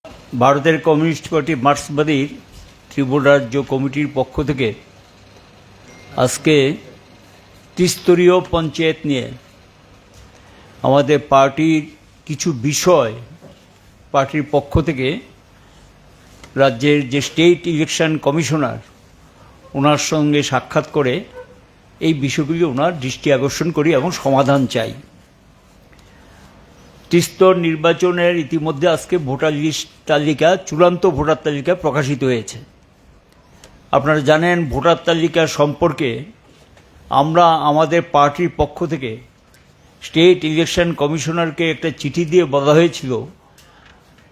ভারতের communist party মার্ক্সবাদীর Tripura রাজ্য কমিটির পক্ষ থেকে আজকে ত্রিস্তরীয় পঞ্চায়েত নিয়ে আমাদের পার্টির কিছু বিষয় পার্টির পক্ষ থেকে রাজ্যের যে স্টেট ইলেকশন কমিশনার ওনার সঙ্গে সাক্ষাৎ করে এই বিষয়গুলি ওনার দৃষ্টি আকর্ষণ করি এবং সমাধান চাই। ত্রিস্তর নির্বাচনের ইতিমধ্যে আজকে ভোটার লিস্ট তালিকা, চূড়ান্ত ভোটার তালিকা প্রকাশিত হয়েছে। আপনারা জানেন, ভোটার তালিকা সম্পর্কে আমরা আমাদের পার্টির পক্ষ থেকে স্টেট ইলেকশন কমিশনারকে একটা চিঠি দিয়ে বলা হয়েছিল,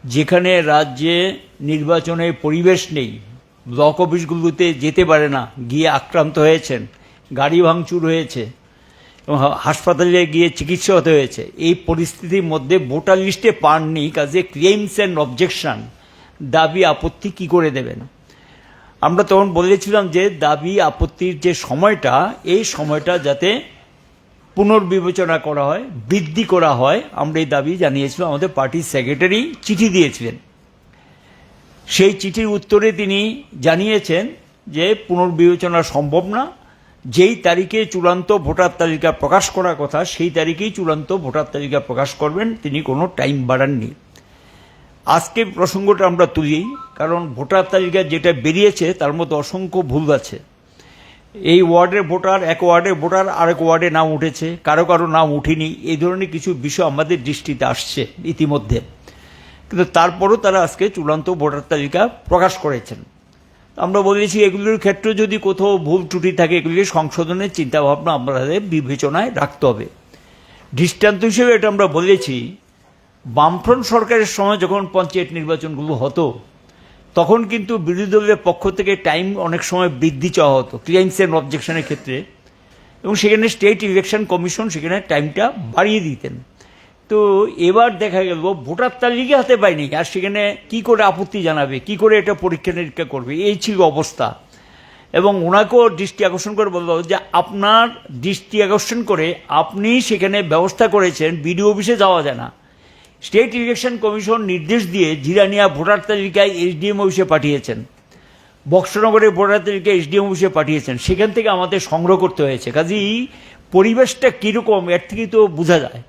যেখানে রাজ্যে নির্বাচনের পরিবেশ নেই, ব্লক অফিসগুলোতে যেতে পারে না, গিয়ে আক্রান্ত হয়েছেন, গাড়ি ভাঙচুর হয়েছে এবং হাসপাতালে গিয়ে চিকিৎসা হতে হয়েছে। এই পরিস্থিতির মধ্যে ভোটার লিস্টে পাননি, কাজে ক্লেইমস অ্যান্ড অবজেকশন, দাবি আপত্তি কি করে দেবেন? আমরা তখন বলেছিলাম যে দাবি আপত্তির যে সময়টা, এই সময়টা যাতে পুনর্বিবেচনা করা হয়, বৃদ্ধি করা হয়, আমরা এই দাবি জানিয়েছিলাম। আমাদের পার্টির সেক্রেটারি চিঠি দিয়েছিলেন। সেই চিঠির উত্তরে তিনি জানিয়েছেন যে পুনর্বিবেচনা সম্ভব না, যেই তারিখে চূড়ান্ত ভোটার তালিকা প্রকাশ করার কথা সেই তারিখেই চূড়ান্ত ভোটার তালিকা প্রকাশ করবেন, তিনি কোনো টাইম বাড়াননি। আজকে প্রসঙ্গটা আমরা তুলি, কারণ ভোটার তালিকা যেটা বেরিয়েছে তার মধ্যে অসংখ্য ভুল আছে। এই ওয়ার্ডের ভোটার, এক ওয়ার্ডের ভোটার আরেক ওয়ার্ডে নাম উঠেছে, কারো কারো নাম উঠেনি, এই ধরনের কিছু বিষয় আমাদের দৃষ্টিতে আসছে ইতিমধ্যে। কিন্তু তারপরও তারা আজকে চূড়ান্ত ভোটার তালিকা প্রকাশ করেছেন। আমরা বলেছি এগুলোর ক্ষেত্রে যদি কোথাও ভুল ত্রুটি থাকে, এগুলিকে সংশোধনের চিন্তাভাবনা আমাদের বিবেচনায় রাখতে হবে। দৃষ্টান্ত হিসেবে এটা আমরা বলেছি, বামফ্রন্ট সরকারের সময় যখন পঞ্চায়েত নির্বাচনগুলো হতো, তখন কিন্তু বিরোধী দলের পক্ষ থেকে টাইম অনেক সময় বৃদ্ধি চাওয়া হতো ক্লেইমস অ্যান্ড অবজেকশনের ক্ষেত্রে, এবং সেখানে স্টেট ইলেকশন কমিশন সেখানে টাইমটা বাড়িয়ে দিতেন। তো এবার দেখা গেল ভোটার তালিকা হাতে পায়নি, আর সেখানে কি করে আপত্তি জানাবে, কি করে এটা পরীক্ষা নিরীক্ষা করবে, এই ছিল অবস্থা। এবং ওনাকেও দৃষ্টি আকর্ষণ করে বলল যে আপনার দৃষ্টি আকর্ষণ করে আপনি সেখানে ব্যবস্থা করেছেন, বিডিও অফিসে যাওয়া যায় না। স্টেট ইলেকশন কমিশন নির্দেশ দিয়ে জিরানিয়া ভোটার তালিকায় এসডিএম অফিসে পাঠিয়েছেন, বক্সনগরের ভোটার তালিকায় এসডিএম অফিসে পাঠিয়েছেন, সেখান থেকে আমাদের সংগ্রহ করতে হয়েছে। কাজেই পরিবেশটা কীরকম এর থেকেই তো বোঝা যায়।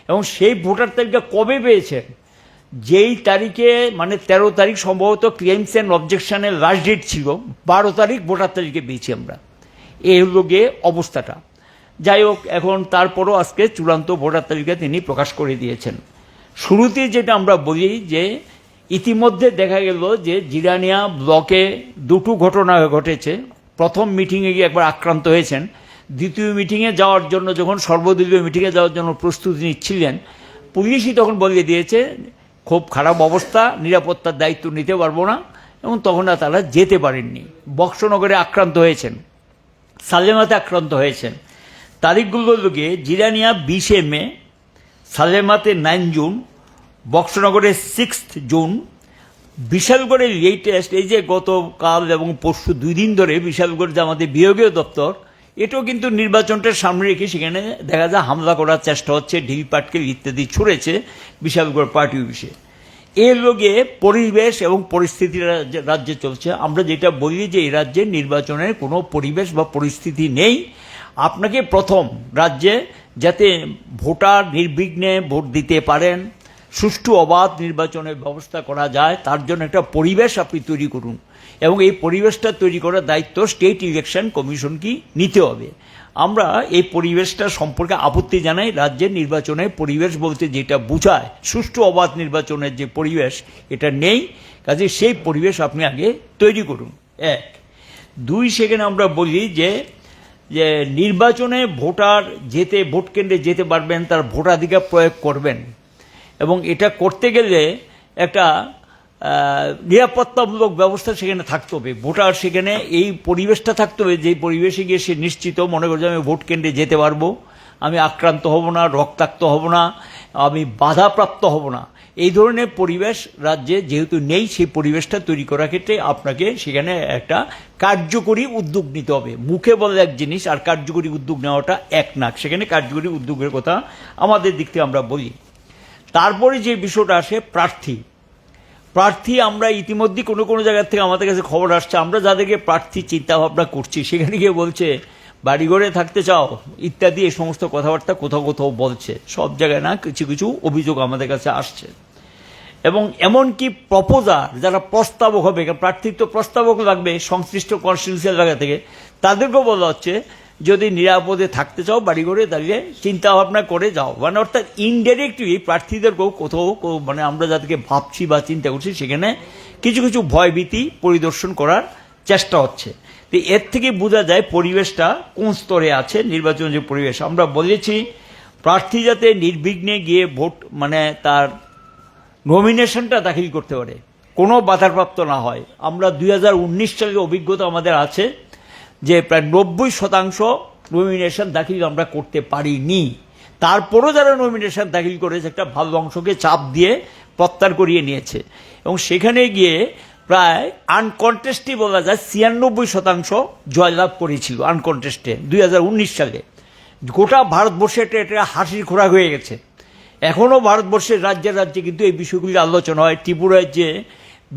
এবং সেই ভোটার তালিকা কবে পেয়েছেন? যেই তারিখে, মানে 13 তারিখ সম্ভবত ক্লেইমস অ্যান্ড অবজেকশনের লাস্ট ডেট ছিল, 12 তারিখ ভোটার তালিকা পেয়েছি আমরা। এই হলো গিয়ে অবস্থাটা। যাই হোক, এখন তারপরও আজকে চূড়ান্ত ভোটার তালিকা তিনি প্রকাশ করে দিয়েছেন। শুরুতে যেটা আমরা বলি যে ইতিমধ্যে দেখা গেল যে জিরানিয়া ব্লকে দুটো ঘটনা ঘটেছে। প্রথম মিটিংয়ে গিয়ে একবার আক্রান্ত হয়েছেন, দ্বিতীয় মিটিংয়ে যাওয়ার জন্য যখন সর্বদলীয় মিটিংয়ে যাওয়ার জন্য প্রস্তুতি নিচ্ছিলেন, পুলিশই তখন বলে দিয়েছে খুব খারাপ অবস্থা, নিরাপত্তার দায়িত্ব নিতে পারবো না, এবং তখন আর তারা যেতে পারেননি। বক্সনগরে আক্রান্ত হয়েছেন, সালেমাতে আক্রান্ত হয়েছেন। তারিখগুলো গিয়ে জিরানিয়া 20 মে, সালেমাতে 9 জুন, বক্সনগরে 6 জুন, বিশালগড়ের লেটেস্ট এই যে গতকাল এবং পরশু 2 দিন ধরে বিশালগড় যে আমাদের বিভাগীয় দপ্তর, এটাও কিন্তু নির্বাচনটা সামনে রেখে সেখানে দেখা যায় হামলা করার চেষ্টা হচ্ছে, ঢিল পাটকেল ইত্যাদি ছুড়েছে বিশালগড় পার্টি অফিসে। এর লগে পরিবেশ এবং পরিস্থিতি রাজ্যে চলছে। আমরা যেটা বলি যে এই রাজ্যে নির্বাচনের কোনো পরিবেশ বা পরিস্থিতি নেই। আপনাকে প্রথম রাজ্যে যাতে ভোটার নির্বিঘ্নে ভোট দিতে পারেন, সুষ্ঠু অবাধ নির্বাচনের ব্যবস্থা করা যায়, তার জন্য একটা পরিবেশ আপনি তৈরি করুন, এবং এই পরিবেশটা তৈরি করার দায়িত্ব স্টেট ইলেকশন কমিশনকে নিতে হবে। আমরা এই পরিবেশটা সম্পর্কে আপত্তি জানাই। রাজ্যের নির্বাচনের পরিবেশ বলতে যেটা বোঝায় সুষ্ঠু অবাধ নির্বাচনের যে পরিবেশ, এটা নেই। কাজে সেই পরিবেশ আপনি আগে তৈরি করুন। 1, 2, সেখানে আমরা বলি যে নির্বাচনে ভোটার ভোট কেন্দ্রে যেতে পারবেন, তার ভোটাধিকার প্রয়োগ করবেন, এবং এটা করতে গেলে একটা নিরাপত্তামূলক ব্যবস্থা সেখানে থাকতে হবে। ভোটার সেখানে এই পরিবেশটা থাকতে হবে, যে পরিবেশে গিয়ে সে নিশ্চিত মনে করছে আমি ভোট কেন্দ্রে যেতে পারবো, আমি আক্রান্ত হব না, রক্তাক্ত হব না, আমি বাধাপ্রাপ্ত হব না। এই ধরনের পরিবেশ রাজ্যে যেহেতু নেই, সেই পরিবেশটা তৈরি করার ক্ষেত্রে আপনাকে সেখানে একটা কার্যকরী উদ্যোগ নিতে হবে। মুখে বলে এক জিনিস, আর কার্যকরী উদ্যোগ নেওয়াটা এক না। সেখানে কার্যকরী উদ্যোগের কথা আমাদের দিক থেকে আমরা বলি। তারপরে যে বিষয়টা আসে প্রার্থী, প্রার্থী আমরা ইতিমধ্যে কোনো কোনো জায়গার থেকে আমাদের কাছে খবর আসছে, আমরা যাদেরকে প্রার্থী চিন্তা ভাবনা করছি সেখানে গিয়ে বলছে বাড়িঘরে থাকতে চাও ইত্যাদি এই সমস্ত কথাবার্তা কোথাও কোথাও বলছে, সব জায়গায় না, কিছু কিছু অভিযোগ আমাদের কাছে আসছে। এবং এমনকি প্রপোজার যারা প্রস্তাবক হবে, প্রার্থীর তো প্রস্তাবক লাগবে সংশ্লিষ্ট কনস্টিটিউশনাল জায়গা থেকে, তাদেরকেও বলা হচ্ছে যদি নিরাপদে থাকতে চাও বাড়িঘরে দাঁড়িয়ে চিন্তা ভাবনা করে যাও। মানে অর্থাৎ ইনডাইরেক্টলি প্রার্থীদেরকেও কোথাও মানে আমরা যাদেরকে ভাবছি বা চিন্তা করছি সেখানে কিছু কিছু ভয়ভীতি পরিদর্শন করার চেষ্টা হচ্ছে। তো এর থেকে বোঝা যায় পরিবেশটা কোন স্তরে আছে, নির্বাচন যে পরিবেশ। আমরা বলেছি প্রার্থী যাতে নির্বিঘ্নে গিয়ে ভোট মানে তার নমিনেশনটা দাখিল করতে পারে, কোনো বাধাপ্রাপ্ত না হয়। আমরা 2019 সালের অভিজ্ঞতা আমাদের আছে যে প্রায় 90% নমিনেশন দাখিল আমরা করতে পারিনি। তারপরও যারা নমিনেশন দাখিল করেছে একটা ভালো অংশকে চাপ দিয়ে প্রত্যাহার করিয়ে নিয়েছে এবং সেখানে গিয়ে প্রায় আনকন্টেস্টই বলা যায় 96% জয়লাভ করেছিল আনকন্টেস্টে 2019 সালে। গোটা ভারতবর্ষে এটা হাসির খোরাক হয়ে গেছে। এখনও ভারতবর্ষের রাজ্যে রাজ্যে কিন্তু এই বিষয়গুলি আলোচনা হয়। ত্রিপুরায় যে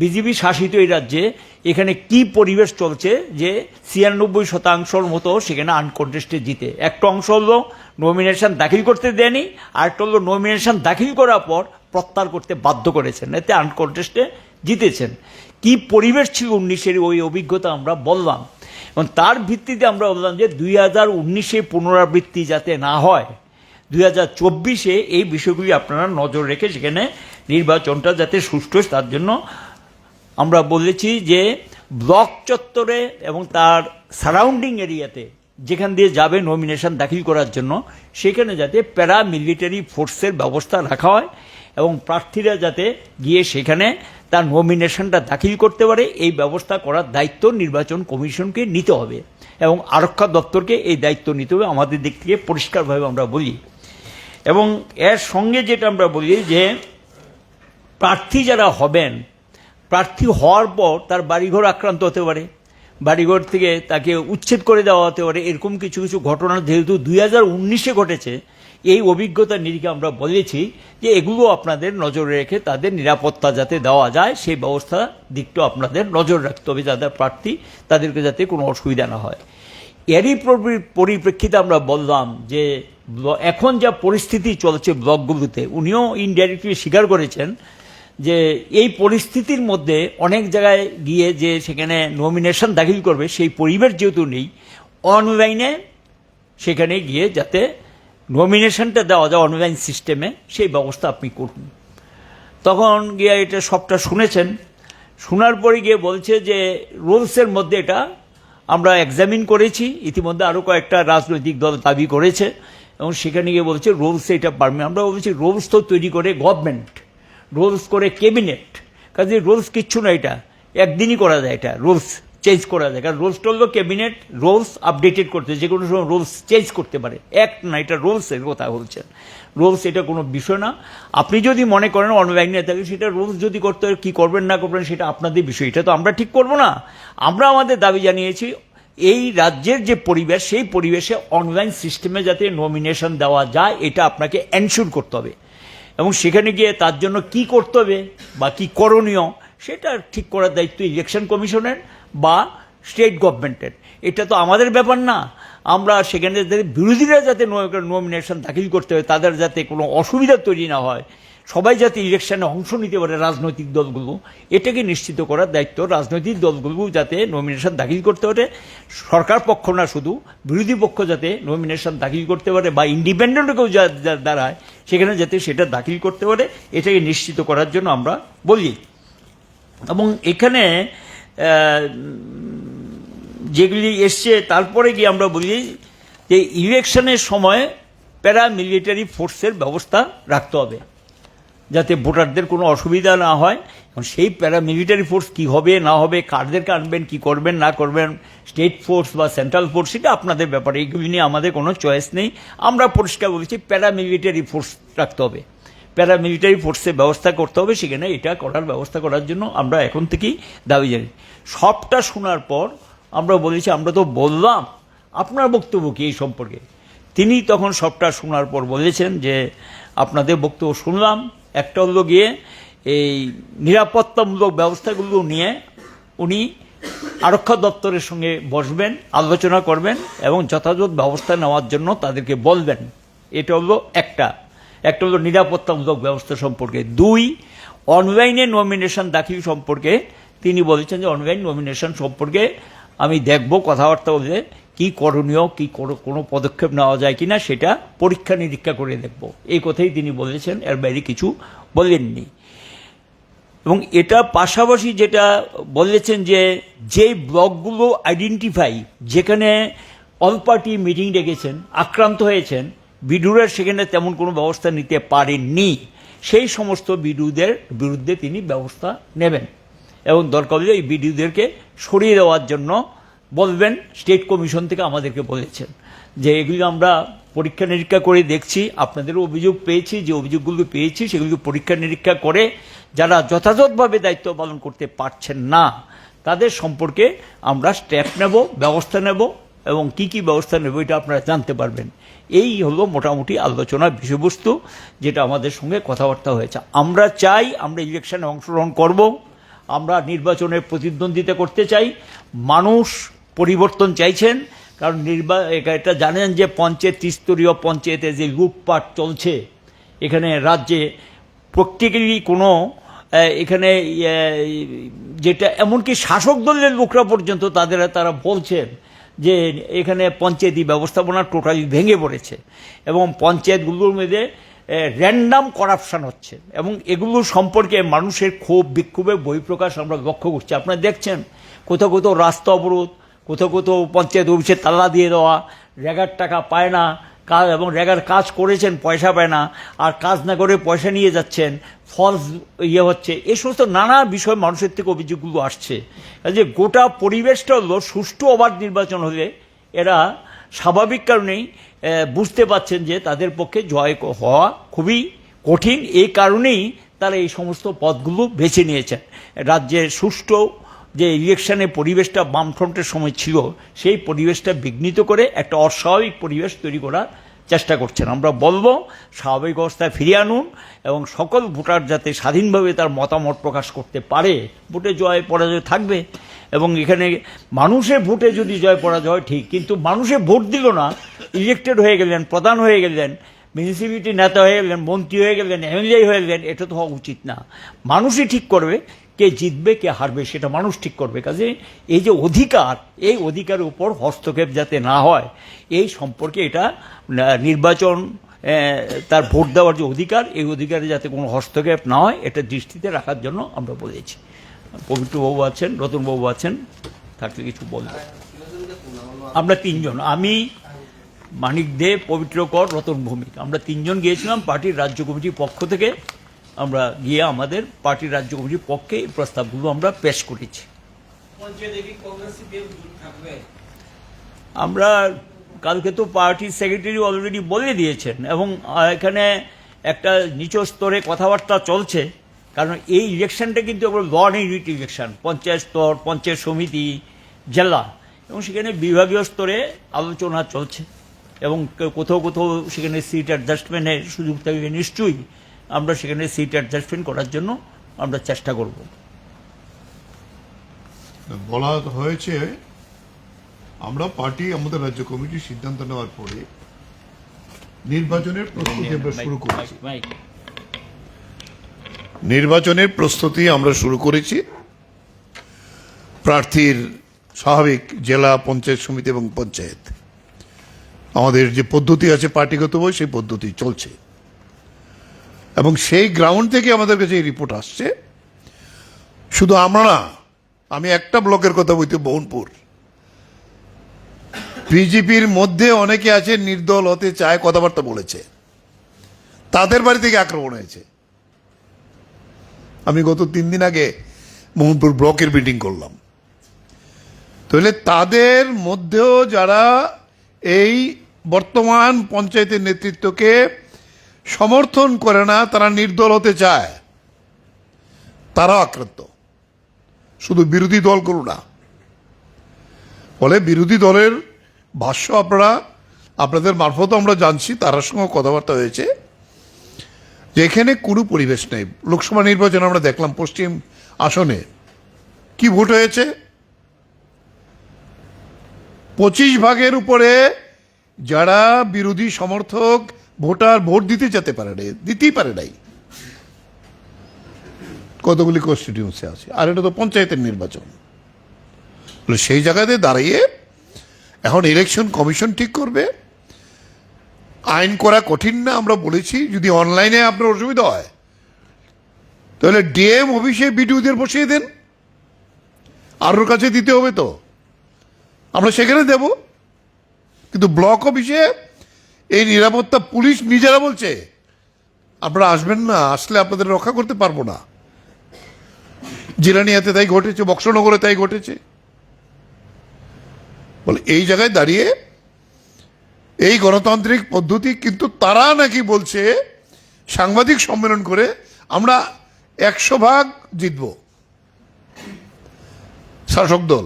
বিজেপি শাসিত এই রাজ্যে এখানে কি পরিবেশ চলছে যে 96% মতো সেখানে আনকন্টেস্টে জিতে। একটা অংশ হলো নমিনেশন দাখিল করতে দেয়নি, আরেকটা হলো নমিনেশন দাখিল করার পর প্রত্যাহার করতে বাধ্য করেছেন, এতে আনকন্টেস্টে জিতেছেন। কি পরিবেশ ছিল 19-এর ওই অভিজ্ঞতা আমরা বললাম এবং তার ভিত্তিতে আমরা বললাম যে 2019-এ পুনরাবৃত্তি যাতে না হয়, 2024-এ এই বিষয়গুলি আপনারা নজর রেখে সেখানে নির্বাচনটা যাতে সুষ্ঠু তার জন্য আমরা বলেছি যে ব্লক চত্বরে এবং তার সারাউন্ডিং এরিয়াতে যেখান দিয়ে যাবে নমিনেশন দাখিল করার জন্য সেখানে যাতে প্যারামিলিটারি ফোর্সের ব্যবস্থা রাখা হয় এবং প্রার্থীরা যাতে গিয়ে সেখানে তার নমিনেশনটা দাখিল করতে পারে এই ব্যবস্থা করার দায়িত্ব নির্বাচন কমিশনকে নিতে হবে এবং আরক্ষা দপ্তরকে এই দায়িত্ব নিতে হবে। আমাদের দিক থেকে পরিষ্কারভাবে আমরা বলি। এবং এর সঙ্গে যেটা আমরা বলি যে প্রার্থী যারা হবেন, প্রার্থী হওয়ার পর তার বাড়িঘর আক্রান্ত হতে পারে, বাড়িঘর থেকে তাকে উচ্ছেদ করে দেওয়া হতে পারে, এরকম কিছু কিছু ঘটনা যেহেতু 2019-এ ঘটেছে এই অভিজ্ঞতার নিরিখে আমরা বলেছি যে এগুলো আপনাদের নজরে রেখে তাদের নিরাপত্তা যাতে দেওয়া যায় সেই ব্যবস্থা দিকটাও আপনাদের নজর রাখতে হবে, যাদের প্রার্থী তাদেরকে যাতে কোনো অসুবিধা না হয়। এরই পরিপ্রেক্ষিতে আমরা বললাম যে এখন যা পরিস্থিতি চলছে ব্লকগুলোতে, উনিও ইনডাইরেক্টলি স্বীকার করেছেন যে এই পরিস্থিতির মধ্যে অনেক জায়গায় গিয়ে যে সেখানে নমিনেশন দাখিল করবে সেই পরিবেশ যেহেতু নেই, অনলাইনে সেখানে গিয়ে যাতে নমিনেশনটা দেওয়া যায় অনলাইন সিস্টেমে সেই ব্যবস্থা আপনি করুন। তখন গিয়ে এটা সবটা শুনেছেন, শোনার পরে গিয়ে বলছে যে রুলসের মধ্যে এটা আমরা এক্সামিন করেছি, ইতিমধ্যে আরও কয়েকটা রাজনৈতিক দল দাবি করেছে এবং সেখানে গিয়ে বলছে রুলস এটা পারবে। আমরা বলছি রুলস তো তৈরি করে গভর্নমেন্ট, রুলস করে ক্যাবিনেট, কাজে রুলস কিচ্ছু না, এটা একদিনই করা যায়, এটা রুলস চেঞ্জ করা যায়। কারণ রুলসটা হলো ক্যাবিনেট রুলস আপডেটেড করতে, যে কোনো সময় রুলস চেঞ্জ করতে পারে, অ্যাক্ট না, এটা রুলসের কথা বলছেন। রুলস এটা কোনো বিষয় না। আপনি যদি মনে করেন অনলাইনে থাকে সেটা রুলস যদি করতে হয়, কী করবেন না করবেন সেটা আপনাদের বিষয়, এটা তো আমরা ঠিক করব না। আমরা আমাদের দাবি জানিয়েছি এই রাজ্যের যে পরিবেশ সেই পরিবেশে অনলাইন সিস্টেমে যাতে নমিনেশন দেওয়া যায় এটা আপনাকে এনশিওর করতে হবে এবং সেখানে গিয়ে তার জন্য কি করতে হবে বা কী করণীয় সেটা ঠিক করার দায়িত্ব ইলেকশন কমিশনের বা স্টেট গভর্নমেন্টের। এটা তো আমাদের ব্যাপার না। আমরা সেখানে বিরোধীরা যাতে নমিনেশন দাখিল করতে হয় তাদের যাতে কোনো অসুবিধা তৈরি না হয়, সবাই যাতে ইলেকশনে অংশ নিতে পারে রাজনৈতিক দলগুলো, এটাকে নিশ্চিত করার দায়িত্ব রাজনৈতিক দলগুলো যাতে নমিনেশন দাখিল করতে পারে, সরকার পক্ষ না শুধু বিরোধী পক্ষ যাতে নমিনেশন দাখিল করতে পারে বা ইন্ডিপেন্ডেন্ট কেউ দাঁড়ায় সেখানে যাতে সেটা দাখিল করতে পারে, এটাকে নিশ্চিত করার জন্য আমরা বলি। এবং এখানে যেগুলি এসছে তারপরে গিয়ে আমরা বলি যে ইলেকশনের সময় প্যারামিলিটারি ফোর্সের ব্যবস্থা রাখতে হবে যাতে ভোটারদের কোনো অসুবিধা না হয়। এবং সেই প্যারামিলিটারি ফোর্স কী হবে না হবে, কারদেরকে আনবেন, কী করবেন না করবেন, স্টেট ফোর্স বা সেন্ট্রাল ফোর্স, সেটা আপনাদের ব্যাপারে, এইগুলি নিয়ে আমাদের কোনো চয়েস নেই। আমরা পরিষ্কার বলছি প্যারামিলিটারি ফোর্স রাখতে হবে, প্যারামিলিটারি ফোর্সের ব্যবস্থা করতে হবে, সেখানে এটা করার ব্যবস্থা করার জন্য আমরা এখন থেকেই দাবি জানি। সবটা শোনার পর আমরা বলেছি আমরা তো বললাম, আপনার বক্তব্য কী এই সম্পর্কে? তিনি তখন সবটা শোনার পর বলেছেন যে আপনাদের বক্তব্য শুনলাম, একটা হলো গিয়ে এই নিরাপত্তামূলক ব্যবস্থাগুলো নিয়ে উনি আরক্ষা দপ্তরের সঙ্গে বসবেন, আলোচনা করবেন এবং যথাযথ ব্যবস্থা নেওয়ার জন্য তাদেরকে বলবেন। এটা হলো একটা হলো নিরাপত্তামূলক ব্যবস্থা সম্পর্কে। 2, অনলাইনে নমিনেশন দাখিল সম্পর্কে তিনি বলেছেন যে অনলাইন নমিনেশন সম্পর্কে আমি দেখব, কথাবার্তা বলে কি করণীয়, কি কোনো পদক্ষেপ নেওয়া যায় কিনা সেটা পরীক্ষা নিরীক্ষা করে দেখব, এই কথাই তিনি বলেছেন, এর বাইরে কিছু বলেননি। এবং এটা পাশাপাশি যেটা বলেছেন যে যেই ব্লকগুলো আইডেন্টিফাই, যেখানে অল পার্টি মিটিং ডেকেছেন, আক্রান্ত হয়েছেন, বিডিওরা সেখানে তেমন কোনো ব্যবস্থা নিতে পারেননি, সেই সমস্ত বিডিওদের বিরুদ্ধে তিনি ব্যবস্থা নেবেন এবং দরকার হলে এই বিডিওদেরকে সরিয়ে দেওয়ার জন্য বলবেন। স্টেট কমিশন থেকে আমাদেরকে বলেছেন যে এগুলি আমরা পরীক্ষা নিরীক্ষা করে দেখছি, আপনাদেরও অভিযোগ পেয়েছি, যে অভিযোগগুলো পেয়েছি সেগুলি পরীক্ষা নিরীক্ষা করে যারা যথাযথভাবে দায়িত্ব পালন করতে পারছেন না তাদের সম্পর্কে আমরা স্টেপ নেব, ব্যবস্থা নেব এবং কি কি ব্যবস্থা নেব এটা আপনারা জানতে পারবেন। এই হলো মোটামুটি আলোচনার বিষয়বস্তু যেটা আমাদের সঙ্গে কথাবার্তা হয়েছে। আমরা চাই আমরা ইলেকশনে অংশগ্রহণ করব, আমরা নির্বাচনে প্রতিদ্বন্দ্বিতা করতে চাই, মানুষ পরিবর্তন চাইছেন। কারণ এটা জানেন যে পঞ্চায়েত, ত্রিস্তরীয় পঞ্চায়েতে যে লুটপাট চলছে এখানে রাজ্যে, প্রত্যেকেরই কোনো এখানে যেটা এমনকি শাসক দলের লোকরা পর্যন্ত তারা বলছেন যে এখানে পঞ্চায়েতি ব্যবস্থাপনা টোটালি ভেঙে পড়েছে এবং পঞ্চায়েতগুলোর মধ্যে র্যান্ডাম করাপশন হচ্ছে এবং এগুলো সম্পর্কে মানুষের ক্ষোভ বিক্ষোভের বহিঃপ্রকাশ আমরা লক্ষ্য করছি। আপনারা দেখছেন কোথাও কোথাও রাস্তা অবরোধ, কোথাও কোথাও পঞ্চায়েত অফিসে তালা দিয়ে দেওয়া, রেগার টাকা পায় না কাজ এবং রেগার কাজ করেছেন পয়সা পায় না, আর কাজ না করে পয়সা নিয়ে যাচ্ছেন, ফলস হচ্ছে, এই সমস্ত নানা বিষয় মানুষের থেকে অভিযোগগুলো আসছে। যে গোটা পরিবেশটা হলো সুষ্ঠু অবাধ নির্বাচন হলে এরা স্বাভাবিক কারণেই বুঝতে পাচ্ছেন যে তাদের পক্ষে জয় হওয়া খুবই কঠিন, এই কারণেই তারা এই সমস্ত পথগুলো বেছে নিয়েছেন। রাজ্যের সুষ্ঠু যে ইলেকশনের পরিবেশটা বামফ্রন্টের সময় ছিল সেই পরিবেশটা বিঘ্নিত করে একটা অস্বাভাবিক পরিবেশ তৈরি করার চেষ্টা করছেন। আমরা বলবো স্বাভাবিক অবস্থায় ফিরিয়ে আনুন এবং সকল ভোটার যাতে স্বাধীনভাবে তার মতামত প্রকাশ করতে পারে। ভোটে জয় পরাজয় থাকবে এবং এখানে মানুষের ভোটে যদি জয় পরাজয় ঠিক, কিন্তু মানুষে ভোট দিল না, ইলেক্টেড হয়ে গেলেন, প্রধান হয়ে গেলেন, মিউনিসিপ্যালিটি নেতা হয়ে গেলেন, মন্ত্রী হয়ে গেলেন, এমএলএ হয়ে গেলেন, এটা তো হওয়া উচিত না। মানুষই ঠিক করবে কে জিতবে কে হারবে, সেটা মানুষ ঠিক করবে। কাজে এই যে অধিকার, এই অধিকারের উপর হস্তক্ষেপ যাতে না হয় এই সম্পর্কে এটা নির্বাচন, তার ভোট দেওয়ার যে অধিকার, এই অধিকারে যাতে কোনো হস্তক্ষেপ না হয় এটা দৃষ্টিতে রাখার জন্য আমরা বলেছি। পবিত্রবাবু আছেন, রতনবাবু আছেন, থাকলে কিছু বলবেন। আমরা তিনজন, আমি, মানিক দে, পবিত্র কর, রতন ভৌমিক, আমরা তিনজন গিয়েছিলাম পার্টির রাজ্য কমিটির পক্ষ থেকে। আমরা গিয়ে আমাদের পার্টির রাজ্য কমিটির পক্ষে এই প্রস্তাবগুলো আমরা পেশ করেছি। আমরা কালকে তো পার্টির সেক্রেটারি অলরেডি বলে দিয়েছেন এবং এখানে একটা নিচু স্তরে কথাবার্তা চলছে, কারণ এই ইলেকশনটা কিন্তু ল ইউনিট ইলেকশন, পঞ্চায়েত স্তর, পঞ্চায়েত সমিতি, জেলা, এবং সেখানে বিভাগীয় স্তরে আলোচনা চলছে এবং কোথাও কোথাও সেখানে সিট অ্যাডজাস্টমেন্টের সুযোগ থাকবে। নিশ্চয়ই আমরা সেখানে সিট অ্যাডজাস্টমেন্ট করার জন্য আমরা চেষ্টা করব। বলা হয়েছে আমরা পার্টি আমাদের রাজ্য কমিটির সিদ্ধান্ত নেওয়ার পরে নির্বাচনের প্রস্তুতি আমরা শুরু করেছি। নির্বাচনের প্রস্তুতি আমরা শুরু করেছি। প্রার্থীর স্বাভাবিক জেলা, পঞ্চায়েত সমিতি এবং পঞ্চায়েত আমাদের যে পদ্ধতি আছে পার্টিগতভাবে সেই পদ্ধতি চলছে এবং সেই গ্রাউন্ড থেকে আমাদের কাছে এই রিপোর্ট আসছে। শুধু আমরা না, আমি একটা ব্লকের কথা বলতে, মোহনপুর, বিজেপির মধ্যে অনেকে আছে নির্দল হতে চায়, কথাবার্তা বলেছে, তাদের বাড়ি থেকে আক্রমণ হয়েছে। আমি গত 3 দিন আগে মোহনপুর ব্লকের মিটিং করলাম। তাহলে তাদের মধ্যেও যারা এই বর্তমান পঞ্চায়েতের নেতৃত্বকে সমর্থন করে না, তারা নির্দল হতে চায়, তারাও আক্রান্ত, শুধু বিরোধী দলগুলো না। ফলে বিরোধী দলের ভাষ্য আপনাদের মারফত আমরা জানছি, তার সঙ্গে কথাবার্তা হয়েছে যে এখানে কোনো পরিবেশ নেই। লোকসভা নির্বাচন আমরা দেখলাম পশ্চিম আসনে কি ভোট হয়েছে, 25% উপরে যারা বিরোধী সমর্থক ভোটার ভোট দিতেই পারে নাই। কতগুলি কনস্টিটিউন্সি আছে, আর এটা তো পঞ্চায়েতের নির্বাচন। সেই জায়গাতে দাঁড়িয়ে এখন ইলেকশন কমিশন ঠিক করবে। আইন করা কঠিন না, আমরা বলেছি। যদি অনলাইনে আপনার অসুবিধা হয় তাহলে ডিএম অফিসে বিডিওদের বসিয়ে দেন, আরোর কাছে দিতে হবে তো, আমরা সেখানে দেব। কিন্তু ব্লক অফিসে এই নিরাপত্তা পুলিশ নিজেরা বলছে আপনারা আসবেন না, আসলে আপনাদের রক্ষা করতে পারবো না। জিরানিয়াতে তাই ঘটেছে, বক্সনগরে তাই ঘটেছে। বলে এই জায়গায় দাঁড়িয়ে এই গণতান্ত্রিক পদ্ধতি, কিন্তু তারা নাকি বলছে সাংবাদিক সম্মেলন করে আমরা 100% জিতব শাসক দল।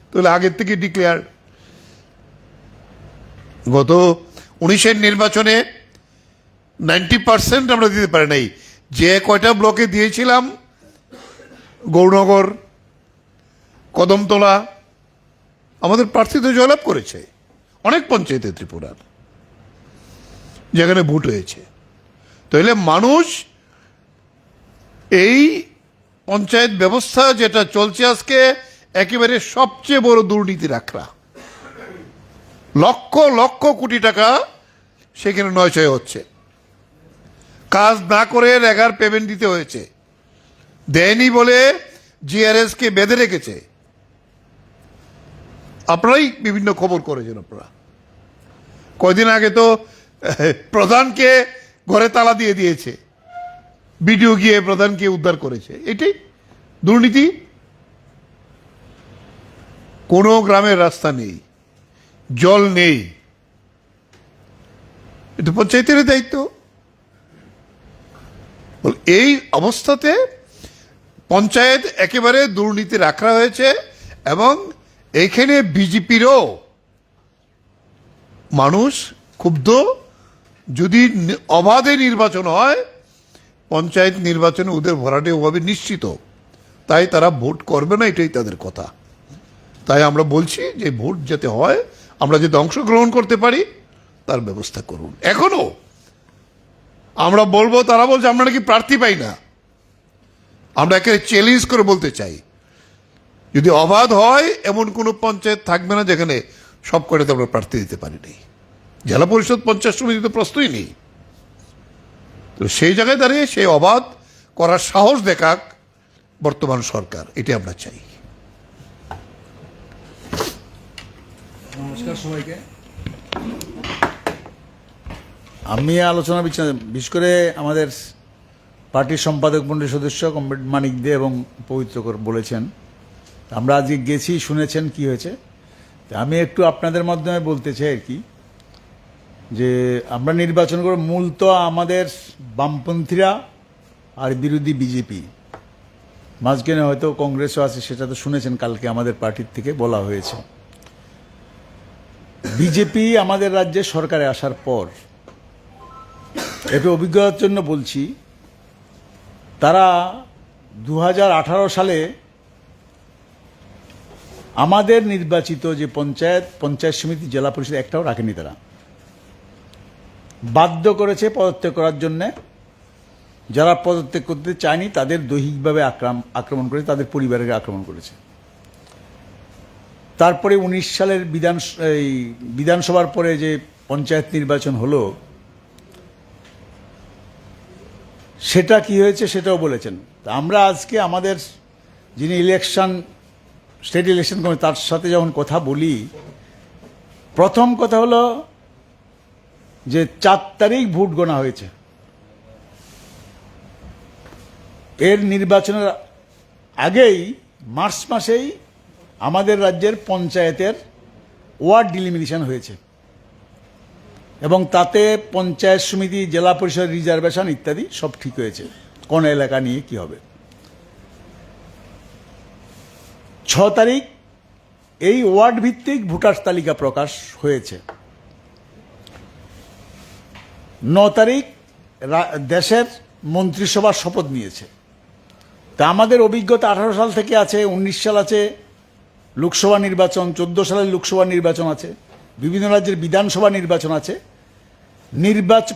তাহলে আগের থেকে ডিক্লেয়ার। গত 19-এর নির্বাচনে 90% আমরা দিতে পারি নাই। যে কয়টা ব্লকে দিয়েছিলাম, গৌরনগর, কদমতলা, আমাদের প্রার্থী তো জয়লাভ করেছে। অনেক পঞ্চায়েতে ত্রিপুরার যেখানে ভোট হয়েছে। তাহলে মানুষ এই পঞ্চায়েত ব্যবস্থা যেটা চলছে আজকে একেবারে সবচেয়ে বড় দুর্নীতির আখড়া। লক্ষ লক্ষ কোটি টাকা সেখানে নয়ছয় হচ্ছে। কাজ না করে রেগার পেমেন্ট দিতে হয়েছে, দেয়নি বলে জিআরএস কে বেঁধে রেখেছে। আপনারাই বিভিন্ন খবর করেছেন। আপনারা কয়দিন আগে তো প্রধানকে ঘরে তালা দিয়ে দিয়েছে, বিডিও গিয়ে প্রধানকে উদ্ধার করেছে। এটাই দুর্নীতি। কোনো গ্রামের রাস্তা নেই, জল নেই, এটা পঞ্চায়েতের দায়িত্ব। এই অবস্থাতে পঞ্চায়েত একেবারে দুর্নীতি রাখা হয়েছে। এবং এইখানে বিজেপিরও মানুষ ক্ষুব্ধ। যদি অবাধে নির্বাচন হয়, পঞ্চায়েত নির্বাচনে ওদের ভরাটে ওভাবে নিশ্চিত, তাই তারা ভোট করবে না, এটাই তাদের কথা। তাই আমরা বলছি যে ভোট যাতে হয়, আমরা যাতে অংশগ্রহণ করতে পারি তার ব্যবস্থা করুন। এখনো আমরা বলবো, তারা বলছে আমরা নাকি প্রার্থী পাই না। আমরা একে চ্যালেঞ্জ করে বলতে চাই, যদি অবাধ হয় এমন কোনো পঞ্চায়েত থাকবে না যেখানে সব কটাতে আমরা প্রার্থী দিতে পারিনি। জেলা পরিষদ পঞ্চায়েত সমিতি তো প্রশ্নই নেই। তো সেই জায়গায় দাঁড়িয়ে সেই অবাধ করার সাহস দেখাক বর্তমান সরকার, এটি আমরা চাই। নমস্কার সবাইকে। আমি আলোচনা বিশেষ করে আমাদের পার্টির সম্পাদক মণ্ডলীর সদস্য কমরেড মানিক দে এবং পবিত্রকর বলেছেন, আমরা আজকে গেছি, শুনেছেন কি হয়েছে। আমি একটু আপনাদের মাধ্যমে বলতে চাই আর কি, যে আমরা নির্বাচন করে মূলত আমাদের বামপন্থীরা আর বিরোধী বিজেপি, মাঝখানে হয়তো কংগ্রেসও আছে, সেটা তো শুনেছেন কালকে আমাদের পার্টির থেকে বলা হয়েছে। বিজেপি আমাদের রাজ্যে সরকারে আসার পর, একটু অভিজ্ঞতার জন্য বলছি, তারা 2018 সালে আমাদের নির্বাচিত যে পঞ্চায়েত সমিতি, জেলা পরিষদ একটাও রাখেনি। তারা বাধ্য করেছে পদত্যাগ করার জন্যে। যারা পদত্যাগ করতে চায়নি তাদের দৈহিকভাবে আক্রমণ করে, তাদের পরিবারের আক্রমণ করেছে। তারপরে 19 সালের বিধানসভার পরে যে পঞ্চায়েত নির্বাচন হলো, সেটা কি হয়েছে সেটাও বলেছেন। আমরা আজকে আমাদের যিনি স্টেট ইলেকশন কমিশন, তার সাথে যখন কথা বলি, প্রথম কথা হলো যে 4 তারিখ ভোট গণা হয়েছে। এর নির্বাচনের আগেই মার্চ মাসেই আমাদের রাজ্যের পঞ্চায়েতের ওয়ার্ড ডিলিমিনেশন হয়েছে, এবং তাতে পঞ্চায়েত সমিতি, জেলা পরিষদ রিজার্ভেশন ইত্যাদি সব ঠিক হয়েছে, কোন এলাকা নিয়ে কি হবে। 6 তারিখ এই ওয়ার্ড ভিত্তিক ভোটার তালিকা প্রকাশ হয়েছে। 9 তারিখ দেশের মন্ত্রিসভার শপথ নিয়েছে। তা আমাদের অভিজ্ঞতা 18 সাল থেকে আছে, 19 সাল আছে লোকসভা নির্বাচন, 14 সালের লোকসভা নির্বাচন আছে, বিভিন্ন রাজ্যের বিধানসভা নির্বাচন আছে।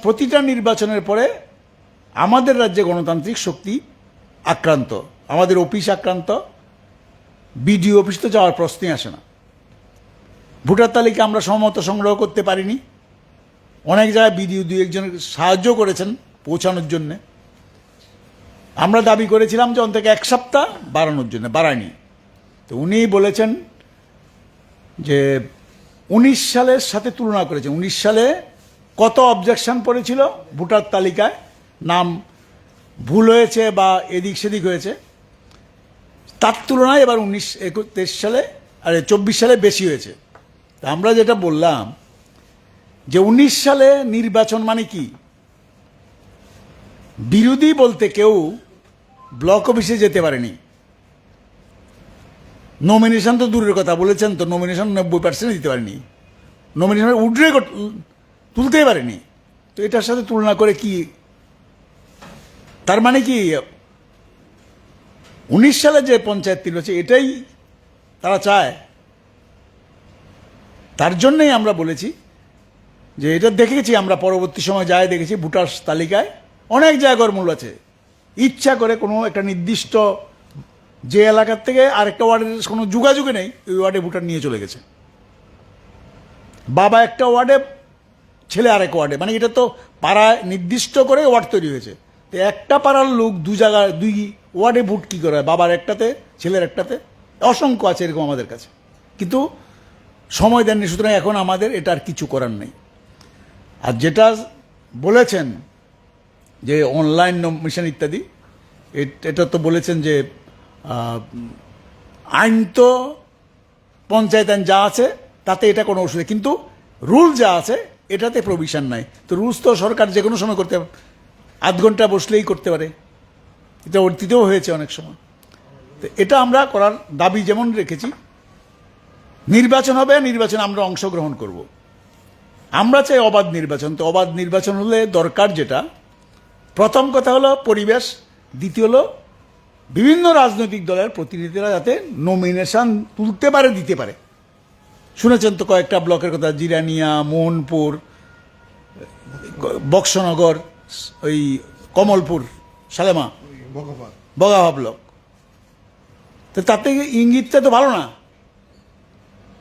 প্রতিটা নির্বাচনের পরে আমাদের রাজ্যে গণতান্ত্রিক শক্তি আক্রান্ত, আমাদের অফিস আক্রান্ত, বিডিও অফিস তো যাওয়ার প্রশ্নই আসে না। ভোটার তালিকা আমরা সমমত সংগ্রহ করতে পারিনি, অনেক জায়গায় বিডিও দুই একজন সাহায্য করেছেন পৌঁছানোর জন্যে। আমরা দাবি করেছিলাম যে অন্তত 1 সপ্তাহ বাড়ানোর জন্য, বাড়ায়নি। তো উনি বলেছেন যে 19 সালের সাথে তুলনা করেছেন, 19 সালে কত অবজেকশন পড়েছিল ভোটার তালিকায়, নাম ভুল হয়েছে বা এদিক সেদিক হয়েছে, তার তুলনায় এবার 23 সালে আর 24 সালে বেশি হয়েছে। তা আমরা যেটা বললাম যে 19 সালে নির্বাচন মানে কি, বিরোধী বলতে কেউ ব্লক অফিসে যেতে পারেনি, নমিনেশন তো দূরের কথা, বলেছেন তো নমিনেশন 90% দিতে পারেনি, নমিনেশন উড্রে তুলতেই পারেনি। তো এটার সাথে তুলনা করে কি, তার মানে কি 19 সালে যে পঞ্চায়েত নির্বাচন এটাই তারা চায়? তার জন্যই আমরা বলেছি যে এটা দেখেছি আমরা, পরবর্তী সময় যায় দেখেছি ভোটার তালিকায় অনেক জায়গায় গরমূল আছে, ইচ্ছা করে কোনো একটা নির্দিষ্ট যে এলাকার থেকে আরেকটা ওয়ার্ডের কোনো যোগাযোগে নেই, ওই ওয়ার্ডে ভোটার নিয়ে চলে গেছে। বাবা একটা ওয়ার্ডে, ছেলে আরেক ওয়ার্ডে, মানে এটা তো পাড়ায় নির্দিষ্ট করে ওয়ার্ড তৈরি হয়েছে। তো একটা পাড়ার লোক দুই ওয়ার্ডে ভোট কী করে, বাবার একটাতে ছেলের একটাতে? অসংখ্য আছে এরকম আমাদের কাছে, কিন্তু সময় দেননি। সুতরাং এখন আমাদের এটা আর কিছু করার নেই। আর যেটা বলেছেন যে অনলাইন নমিনেশন ইত্যাদি, এটা তো বলেছেন যে আইন তো পঞ্চায়েত আইন যা আছে তাতে এটা কোনো অসুবিধা, কিন্তু রুল যা আছে এটাতে প্রভিশন নাই। তো রুলস তো সরকার যে কোনো সময় করতে পারে, আধ ঘন্টা বসলেই করতে পারে, এটা অতীতেও হয়েছে অনেক সময়। তো এটা আমরা করার দাবি যেমন রেখেছি, নির্বাচন হবে, নির্বাচনে আমরা অংশগ্রহণ করব। আমরা চাই অবাধ নির্বাচন। তো অবাধ নির্বাচন হলে দরকার যেটা, প্রথম কথা হলো পরিবেশ, দ্বিতীয় হলো বিভিন্ন রাজনৈতিক দলের প্রতিনিধিরা যাতে নমিনেশন তুলতে পারে, দিতে পারে। শুনেছেন তো কয়েকটা ব্লকের কথা, জিরানিয়া, মোহনপুর, বক্সনগর, ওই কমলপুর, সালেমা, বগাভা ব্লক। তো তাতে ইঙ্গিতটা তো ভালো না,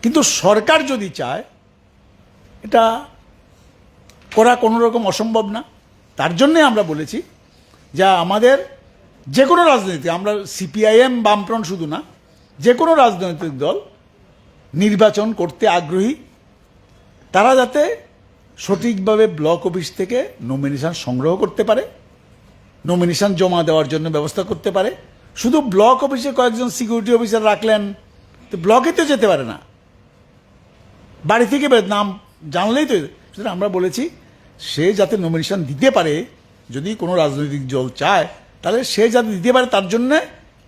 কিন্তু সরকার যদি চায় এটা করা কোনো রকম অসম্ভব না। তার জন্যে আমরা বলেছি যে আমাদের যে কোনো রাজনীতি, আমরা সিপিআইএম বামফ্রন্ট শুধু না, যে কোনো রাজনৈতিক দল নির্বাচন করতে আগ্রহী, তারা যাতে সঠিকভাবে ব্লক অফিস থেকে নমিনেশন সংগ্রহ করতে পারে, নমিনেশন জমা দেওয়ার জন্য ব্যবস্থা করতে পারে। শুধু ব্লক অফিসে কয়েকজন সিকিউরিটি অফিসার রাখলেন, তো ব্লকে তো যেতে পারে না, বাড়ি থেকে নাম জানলেই তো। সুতরাং আমরা বলেছি সে যাতে নমিনেশন দিতে পারে, যদি কোনো রাজনৈতিক দল চায় তাহলে সে যাতে দিতে পারে, তার জন্য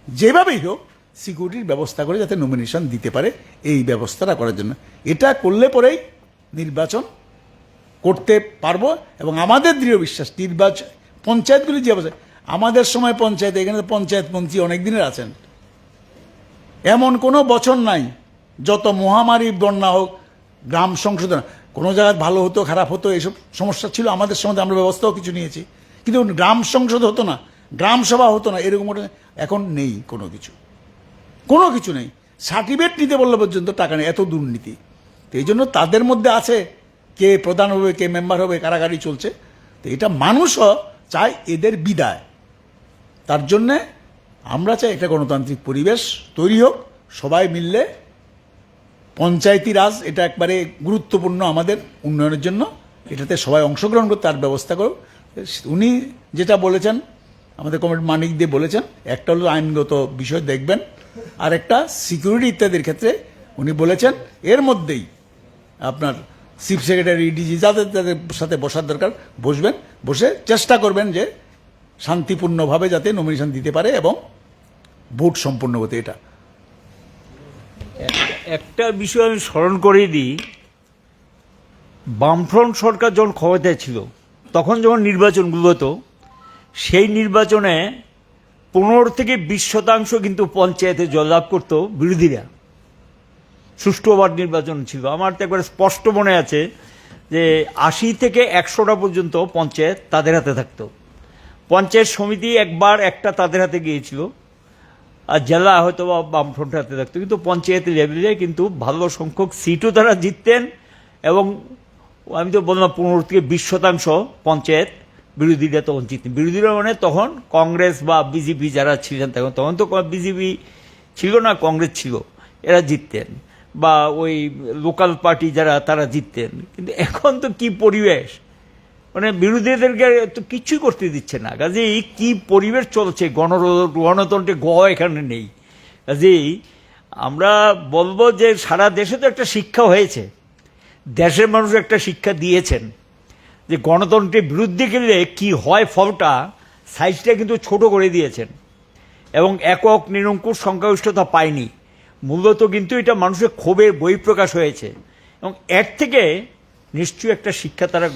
যেভাবেই হোক সিকিউরিটির ব্যবস্থা করে যাতে নমিনেশন দিতে পারে, এই ব্যবস্থাটা করার জন্য। এটা করলে পরেই নির্বাচন করতে পারবো। এবং আমাদের দৃঢ় বিশ্বাস, নির্বাচন পঞ্চায়েতগুলি যে অবস্থা, আমাদের সময় পঞ্চায়েত, এখানে পঞ্চায়েত মন্ত্রী অনেক দিনের আছেন, এমন কোনো বছর নাই, যত মহামারী বন্যা হোক, গ্রাম সংশোধন, কোনো জায়গায় ভালো হতো খারাপ হতো এইসব সমস্যা ছিল, আমাদের সময় আমরা ব্যবস্থাও কিছু নিয়েছি, কিন্তু গ্রাম সংসদ হতো না, গ্রাম সভা হতো না, এরকম এখন নেই, কোনো কিছু নেই। সার্টিফিকেট নিতে বললে পর্যন্ত টাকা নেই, এত দুর্নীতি। তো এই জন্য তাদের মধ্যে আছে কে প্রধান হবে, কে মেম্বার হবে, কারাগারি চলছে। তো এটা মানুষও চায় এদের বিদায়। তার জন্যে আমরা চাই একটা গণতান্ত্রিক পরিবেশ তৈরি হোক, সবাই মিললে পঞ্চায়েতি রাজ এটা একবারে গুরুত্বপূর্ণ আমাদের উন্নয়নের জন্য, এটাতে সবাই অংশগ্রহণ করতে তার ব্যবস্থা করুক। উনি যেটা বলেছেন, আমাদের কমরেড মানিক দিয়ে বলেছেন, একটা হলো আইনগত বিষয় দেখবেন, আর একটা সিকিউরিটি ইত্যাদির ক্ষেত্রে উনি বলেছেন এর মধ্যেই আপনার চিফ সেক্রেটারি, ডিজি যাদের সাথে বসার দরকার বসবেন, বসে চেষ্টা করবেন যে শান্তিপূর্ণভাবে যাতে নমিনেশন দিতে পারে এবং ভোট সম্পন্ন হতে। এটা একটা বিষয় আমি স্মরণ করিয়ে দিই, বামফ্রন্ট সরকার যখন ক্ষমতায় ছিল তখন যখন নির্বাচনগুলো হতো সেই নির্বাচনে 15 থেকে 20% কিন্তু পঞ্চায়েতে জয়লাভ করত বিরোধীরা। সুষ্ঠু অবাধ নির্বাচন ছিল। আমার তো একবার স্পষ্ট মনে আছে যে 80 থেকে 100টা পর্যন্ত পঞ্চায়েত তাদের হাতে থাকতো। পঞ্চায়েত সমিতি একবার একটা তাদের হাতে গিয়েছিল, আর জেলা হয়তো বা বামফ্রন্টের হাতে থাকতো, কিন্তু পঞ্চায়েত লেভেলে কিন্তু ভালো সংখ্যক সিটও তারা জিততেন। এবং আমি তো বললাম 15 থেকে 20% পঞ্চায়েত বিরোধীরা তখন জিততেন। বিরোধীরা মানে তখন কংগ্রেস বা বিজেপি যারা ছিলেন, তখন তো বিজেপি ছিল না, কংগ্রেস ছিল, এরা জিততেন, বা ওই লোকাল পার্টি যারা তারা জিততেন। কিন্তু এখন তো কি পরিবেশ, মানে বিরোধীদেরকে তো কিছুই করতে দিচ্ছে না। কাজেই কি পরিবেশ চলছে, গণতন্ত্রে এখানে নেই। কাজেই আমরা বলবো যে সারা দেশে তো একটা শিক্ষা হয়েছে, দেশের মানুষ একটা শিক্ষা দিয়েছেন যে গণতন্ত্রের বিরুদ্ধে গেলে কি হয়, ফলটা সাইজটা কিন্তু ছোট করে দিয়েছেন এবং একক নিরঙ্কুশ সংখ্যাগরিষ্ঠতা পায়নি। মূলত কিন্তু এটা মানুষের ক্ষোভের বহিঃপ্রকাশ হয়েছে এবং এর থেকে নিশ্চয়ই একটা শিক্ষা তারা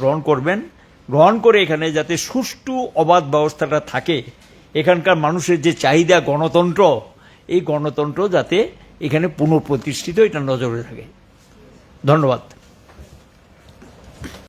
গ্রহণ করে এখানে যাতে সুষ্ঠু অবাধ ব্যবস্থাটা থাকে, এখানকার মানুষের যে চাহিদা গণতন্ত্র, এই গণতন্ত্র যাতে এখানে পুনঃপ্রতিষ্ঠিত, এটা নজরে থাকে। ধন্যবাদ।